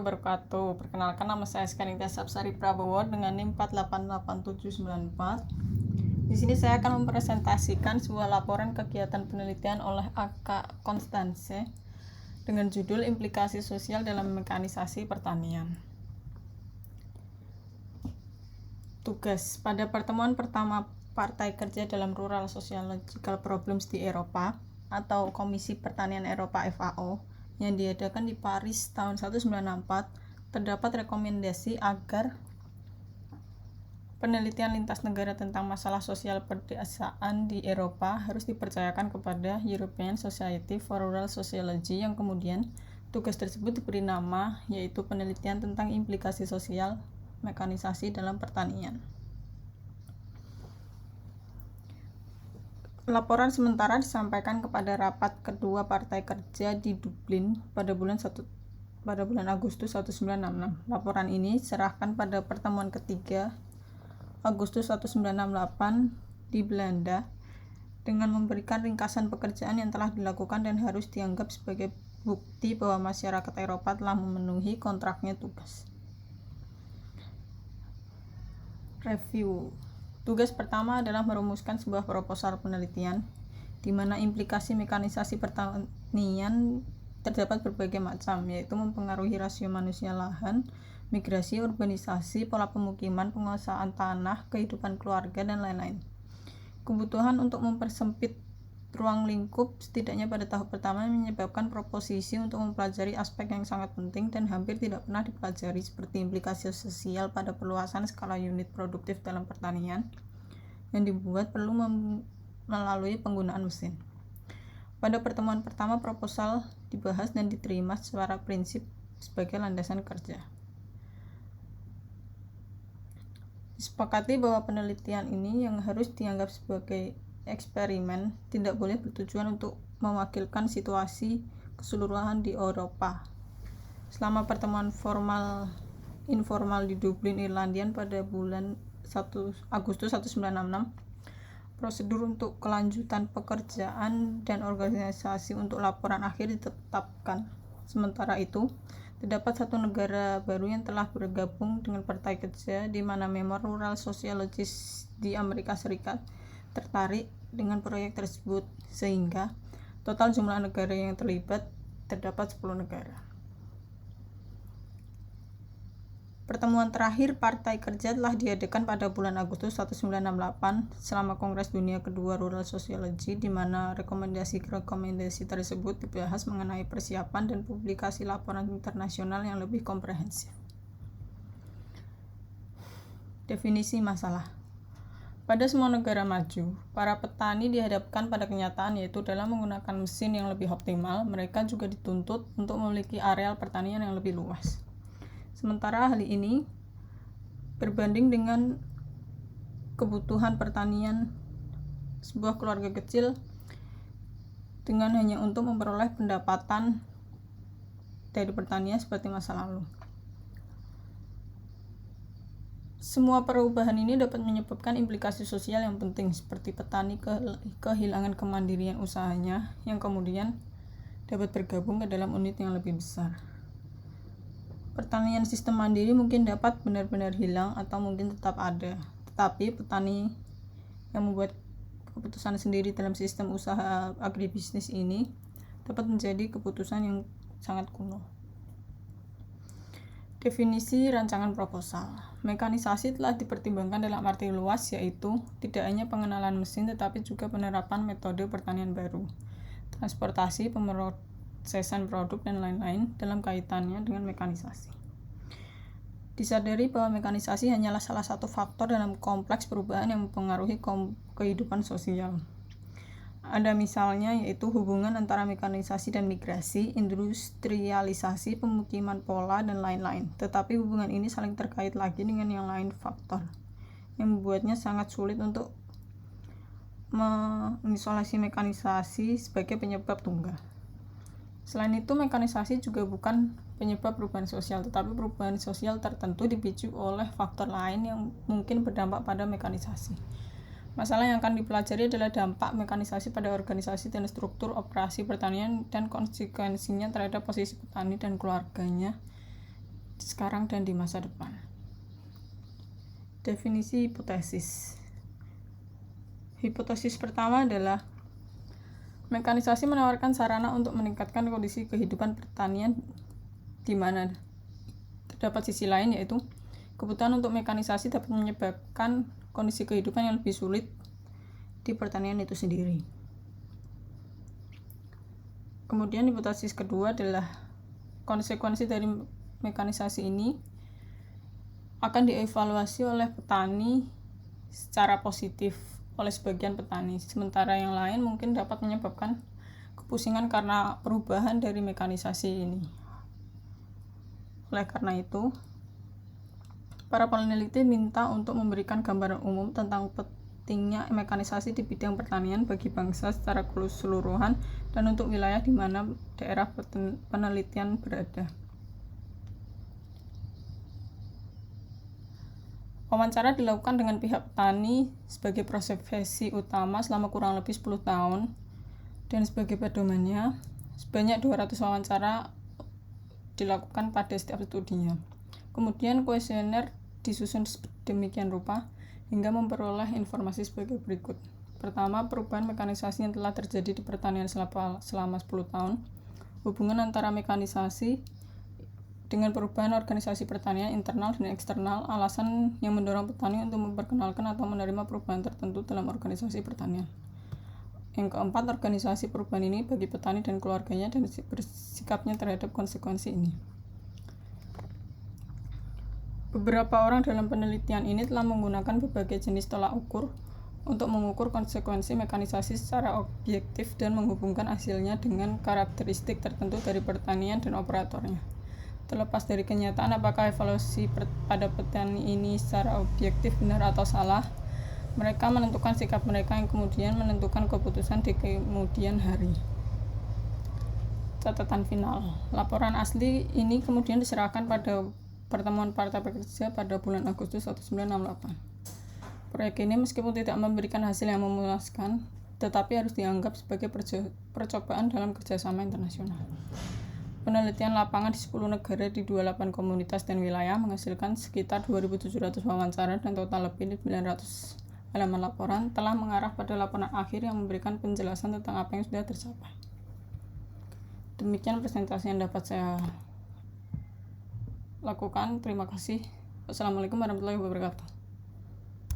wabarakatuh. Perkenalkan, nama saya Skanita Sapsari Prabowo dengan NIM 488794. Di sini saya akan mempresentasikan sebuah laporan kegiatan penelitian oleh AK Konstanse dengan judul Implikasi Sosial dalam Mekanisasi Pertanian. Tugas pada pertemuan pertama Partai Kerja dalam Rural Sociological Problems di Eropa atau Komisi Pertanian Eropa FAO yang diadakan di Paris tahun 1964, terdapat rekomendasi agar penelitian lintas negara tentang masalah sosial pedesaan di Eropa harus dipercayakan kepada European Society for Rural Sociology, yang kemudian tugas tersebut diberi nama yaitu penelitian tentang implikasi sosial mekanisasi dalam pertanian. Laporan sementara disampaikan kepada rapat kedua Partai Kerja di Dublin pada bulan Agustus 1966. Laporan ini diserahkan pada pertemuan ketiga Agustus 1968 di Belanda dengan memberikan ringkasan pekerjaan yang telah dilakukan dan harus dianggap sebagai bukti bahwa masyarakat Eropa telah memenuhi kontraknya tugas. Review. Tugas pertama adalah merumuskan sebuah proposal penelitian di mana implikasi mekanisasi pertanian terdapat berbagai macam, yaitu mempengaruhi rasio manusia lahan, migrasi, urbanisasi, pola pemukiman, penguasaan tanah, kehidupan keluarga, dan lain-lain. Kebutuhan untuk mempersempit ruang lingkup setidaknya pada tahap pertama menyebabkan proposisi untuk mempelajari aspek yang sangat penting dan hampir tidak pernah dipelajari, seperti implikasi sosial pada perluasan skala unit produktif dalam pertanian yang dibuat perlu melalui penggunaan mesin. Pada pertemuan pertama, proposal dibahas dan diterima secara prinsip sebagai landasan kerja. Disepakati bahwa penelitian ini yang harus dianggap sebagai eksperimen tidak boleh bertujuan untuk mewakilkan situasi keseluruhan di Eropa. Selama pertemuan informal di Dublin, Irlandia pada bulan Agustus 1966, prosedur untuk kelanjutan pekerjaan dan organisasi untuk laporan akhir ditetapkan. Sementara itu, terdapat satu negara baru yang telah bergabung dengan Partai Kerja, di mana member Rural Sociologists di Amerika Serikat tertarik dengan proyek tersebut, sehingga total jumlah negara yang terlibat terdapat 10 negara. Pertemuan terakhir Partai Kerja telah diadakan pada bulan Agustus 1968 selama Kongres Dunia Kedua Rural Sociology, di mana rekomendasi tersebut dibahas mengenai persiapan dan publikasi laporan internasional yang lebih komprehensif. Definisi masalah. Pada semua negara maju, para petani dihadapkan pada kenyataan, yaitu dalam menggunakan mesin yang lebih optimal, mereka juga dituntut untuk memiliki areal pertanian yang lebih luas. Sementara hal ini berbanding dengan kebutuhan pertanian sebuah keluarga kecil dengan hanya untuk memperoleh pendapatan dari pertanian seperti masa lalu. Semua perubahan ini dapat menyebabkan implikasi sosial yang penting, seperti petani kehilangan kemandirian usahanya yang kemudian dapat bergabung ke dalam unit yang lebih besar. Pertanian sistem mandiri mungkin dapat benar-benar hilang atau mungkin tetap ada, tetapi petani yang membuat keputusan sendiri dalam sistem usaha agribisnis ini dapat menjadi keputusan yang sangat kuno. Definisi rancangan proposal. Mekanisasi telah dipertimbangkan dalam arti luas, yaitu tidak hanya pengenalan mesin tetapi juga penerapan metode pertanian baru, transportasi, pemrosesan produk, dan lain-lain dalam kaitannya dengan mekanisasi. Disadari bahwa mekanisasi hanyalah salah satu faktor dalam kompleks perubahan yang mempengaruhi kehidupan sosial. Ada misalnya yaitu hubungan antara mekanisasi dan migrasi, industrialisasi, pemukiman pola, dan lain-lain. Tetapi hubungan ini saling terkait lagi dengan yang lain faktor yang membuatnya sangat sulit untuk mengisolasi mekanisasi sebagai penyebab tunggal. Selain itu, mekanisasi juga bukan penyebab perubahan sosial, tetapi perubahan sosial tertentu dipicu oleh faktor lain yang mungkin berdampak pada mekanisasi. Masalah yang akan dipelajari adalah dampak mekanisasi pada organisasi dan struktur operasi pertanian dan konsekuensinya terhadap posisi petani dan keluarganya sekarang dan di masa depan. Definisi hipotesis. Hipotesis pertama adalah mekanisasi menawarkan sarana untuk meningkatkan kondisi kehidupan pertanian di mana terdapat sisi lain, yaitu kebutuhan untuk mekanisasi dapat menyebabkan kondisi kehidupan yang lebih sulit di pertanian itu sendiri. Kemudian hipotesis kedua adalah konsekuensi dari mekanisasi ini akan dievaluasi oleh petani secara positif oleh sebagian petani, sementara yang lain mungkin dapat menyebabkan kepusingan karena perubahan dari mekanisasi ini. Oleh karena itu, para peneliti minta untuk memberikan gambaran umum tentang pentingnya mekanisasi di bidang pertanian bagi bangsa secara keseluruhan dan untuk wilayah di mana daerah penelitian berada. Wawancara dilakukan dengan pihak petani sebagai profesi utama selama kurang lebih 10 tahun, dan sebagai pedomannya, sebanyak 200 wawancara dilakukan pada setiap studinya. Kemudian kuesioner disusun demikian rupa hingga memperoleh informasi sebagai berikut. Pertama, perubahan mekanisasi yang telah terjadi di pertanian selama 10 tahun, hubungan antara mekanisasi dengan perubahan organisasi pertanian internal dan eksternal, alasan yang mendorong petani untuk memperkenalkan atau menerima perubahan tertentu dalam organisasi pertanian. Yang keempat, organisasi perubahan ini bagi petani dan keluarganya dan bersikapnya terhadap konsekuensi ini. Beberapa orang dalam penelitian ini telah menggunakan berbagai jenis tolak ukur untuk mengukur konsekuensi mekanisasi secara objektif dan menghubungkan hasilnya dengan karakteristik tertentu dari pertanian dan operatornya. Terlepas dari kenyataan apakah evaluasi pada petani ini secara objektif benar atau salah, mereka menentukan sikap mereka yang kemudian menentukan keputusan di kemudian hari. Catatan final. Laporan asli ini kemudian diserahkan pada pertemuan partai pekerja pada bulan Agustus 1968. Proyek ini meskipun tidak memberikan hasil yang memuaskan, tetapi harus dianggap sebagai percobaan dalam kerjasama internasional. Penelitian lapangan di 10 negara di 28 komunitas dan wilayah menghasilkan sekitar 2.700 wawancara dan total lebih 900 halaman laporan telah mengarah pada laporan akhir yang memberikan penjelasan tentang apa yang sudah tercapai. Demikian presentasi yang dapat saya lakukan. Terima kasih. Wassalamualaikum warahmatullahi wabarakatuh.